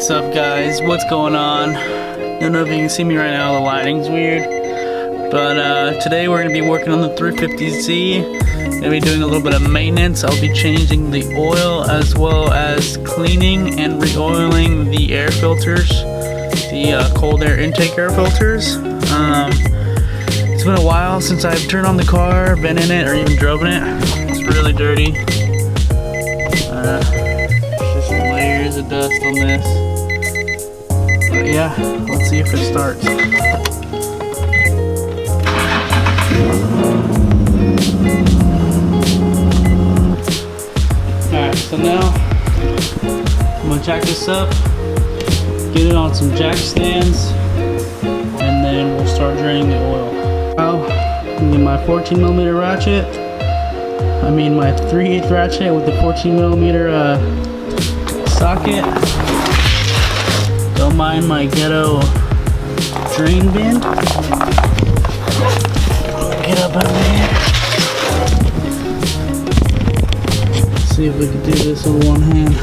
What's up, guys? What's going on? Don't know if you can see me right now, the lighting's weird. But today we're going to be working on the 350Z. Going to be doing a little bit of maintenance. I'll be changing the oil as well as cleaning and re-oiling the air filters, the cold air intake air filters. It's been a while since I've turned on the car, been in it, or even driven it. It's really dirty. Just layers of dust on this. But yeah, let's see if it starts. Alright, so now I'm gonna jack this up, get it on some jack stands, and then we'll start draining the oil. Now, I'm getting my 14mm ratchet. I mean my 3/8 ratchet with the 14mm socket. Don't mind my ghetto drain bin. Get up out of here. Let's see if we can do this with one hand.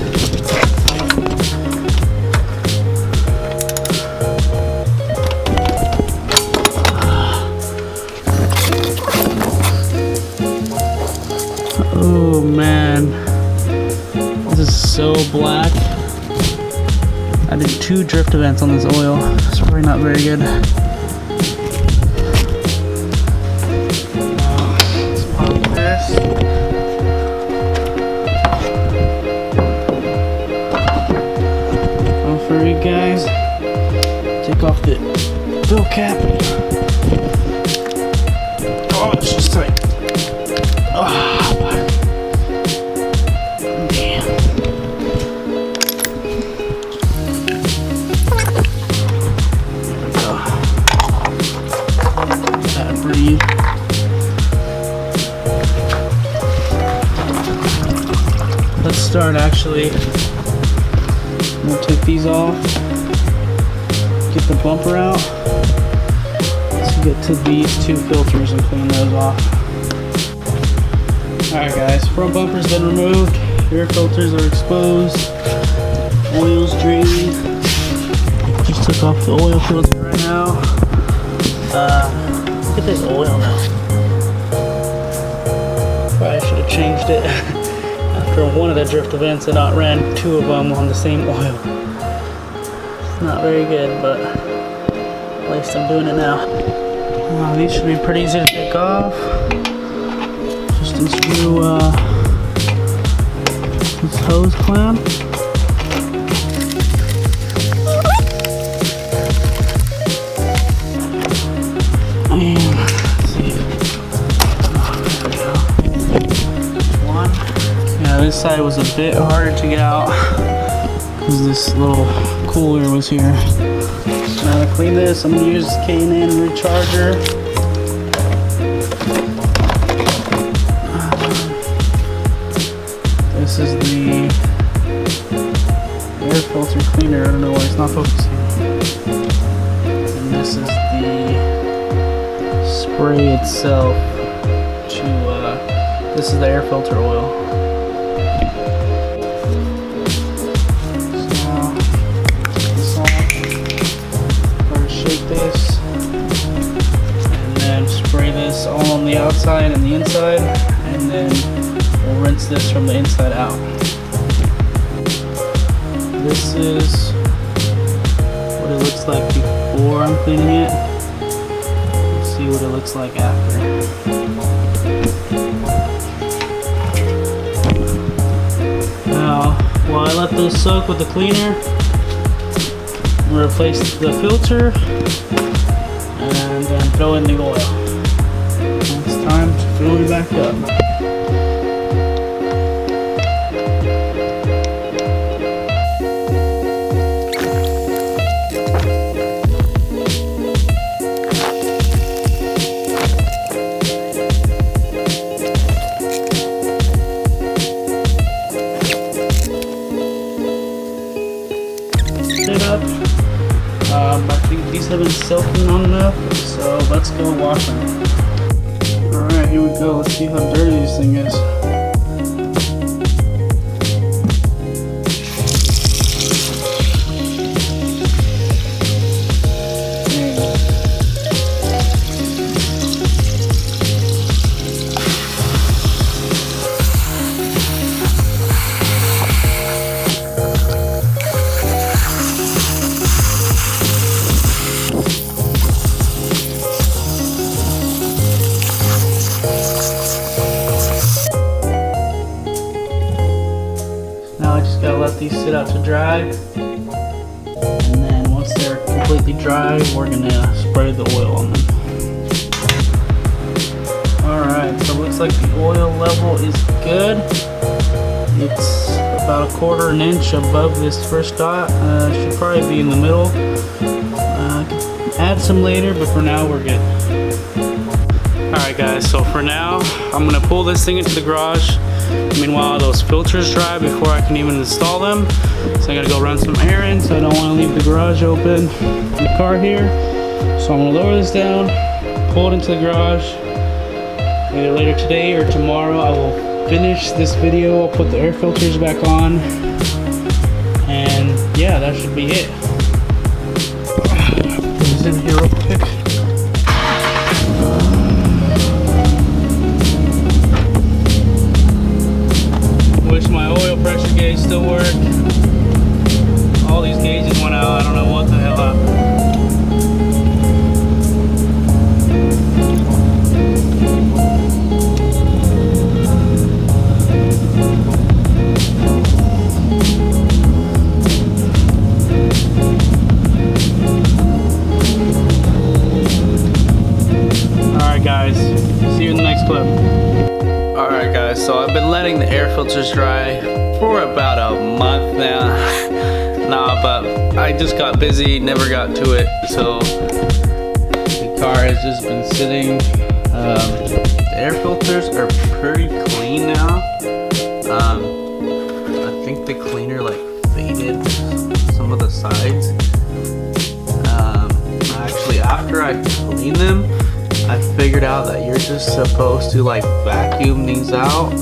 Oh man, this is so black. I did 2 drift events on this oil. It's probably not very good. Let's pop this. Oh, for you guys, take off the fill cap. Oh, it's just tight. Oh. Let's start actually. I'm gonna take these off, get the bumper out. Let's get to these 2 filters and clean those off. Alright guys, front bumper's been removed, air filters are exposed, oil's draining. Just took off the oil filter right now. Look at this oil now. Probably should have changed it after one of the drift events and not ran 2 of them on the same oil. It's not very good, but at least I'm doing it now. These should be pretty easy to take off. Just unscrew this hose clamp. This side was a bit harder to get out because this little cooler was here. Now to clean this, I'm going to use K&N recharger. This is the air filter cleaner. I don't know why it's not focusing. And this is the spray itself. This is the air filter oil. This and then spray this all on the outside and the inside, and then we'll rinse this from the inside out. This is what it looks like before I'm cleaning it. Let's see what it looks like after. Now while I let those soak with the cleaner, replace the filter and then throw in the oil. It's time to fill it back up. It up. I think these have been soaking long enough, so let's go wash them. Alright, here we go. Let's see how dirty this thing is. Just gotta let these sit out to dry. And then once they're completely dry, we're gonna spray the oil on them. Alright, so it looks like the oil level is good. It's about 1/4 inch above this first dot. Should probably be in the middle. Add some later, but for now we're good. Alright guys, so for now I'm gonna pull this thing into the garage. Meanwhile, those filters dry before I can even install them. So I gotta go run some errands. I don't want to leave the garage open in the car here. So I'm gonna lower this down, pull it into the garage. Either later today or tomorrow I will finish this video. I'll put the air filters back on. And yeah, that should be it. Put this in here real quick. Wish my oil pressure gauge still worked. All these gauges went out. I don't know what the hell happened. Alright guys, see you in the next clip. Alright guys, so I've been letting the air filters dry for about a month now. Nah, but I just got busy, never got to it, so the car has just been sitting. The air filters are pretty clean now. I think the cleaner like faded some of the sides. Actually, after I cleaned them, I figured out that you're just supposed to like vacuum these out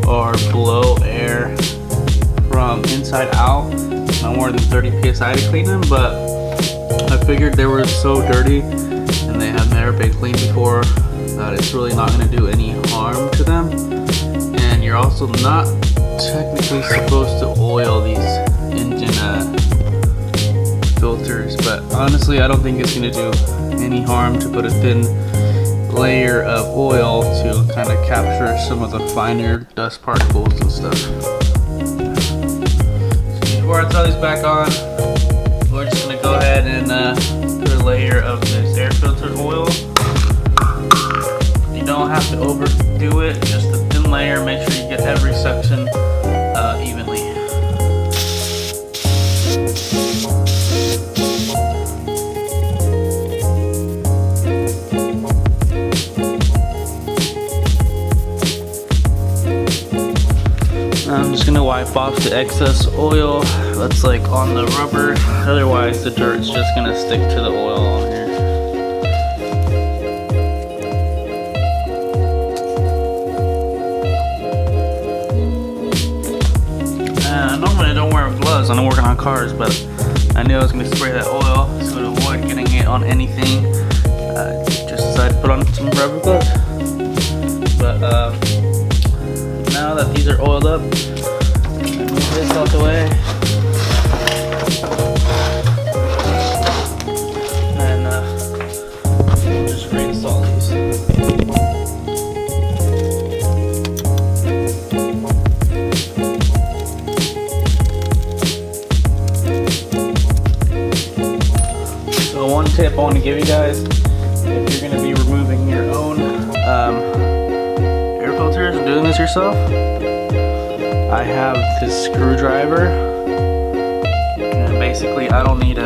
or blow air from inside out. No more than 30 psi to clean them, but I figured they were so dirty and they have never been cleaned before that it's really not going to do any harm to them. And you're also not technically supposed to oil these engine filters, but honestly I don't think it's going to do any harm to put a thin layer of oil to kind of capture some of the finer dust particles and stuff. So before I throw these back on, we're just going to go ahead and put a layer of this air filter oil. You don't have to overdo it, just a thin layer. Make sure you get every section evenly. I'm just gonna wipe off the excess oil that's like on the rubber. Otherwise the dirt's just gonna stick to the oil on here. Normally I don't wear gloves when I'm working on cars, but I knew I was gonna spray that oil, so to avoid getting it on anything, just decided to put on some rubber gloves. But now that these are oiled up, move this out the way. And we'll just reinstall these. So one tip I want to give you guys, if you're going to be removing your own air filters and doing this yourself, I have this screwdriver, and basically I don't need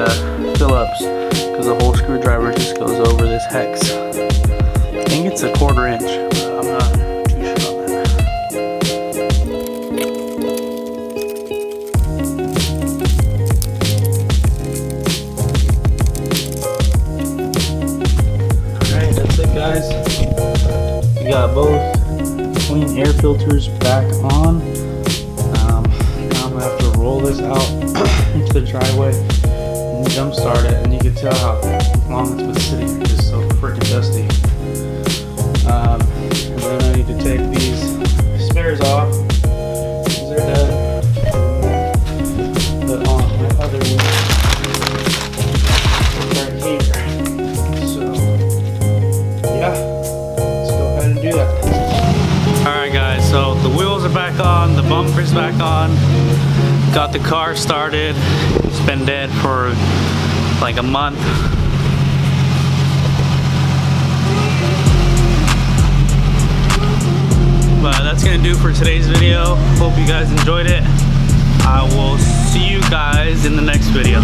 Phillips because the whole screwdriver just goes over this hex. I think it's 1/4 inch, but I'm not too sure on that. Alright, that's it guys. We got both clean air filters back on. Now I'm gonna have to roll this out into the driveway and jump start it, and you can tell how long it's been sitting here, just so freaking dusty. And then I need to take these spares off because they're done. Put on my other one right here. So yeah, let's go ahead and do that. Alright guys, so the wheels are back on, the bumper's back on. got the car started. It's been dead for like a month. But that's gonna do for today's video. Hope you guys enjoyed it. I will see you guys in the next video.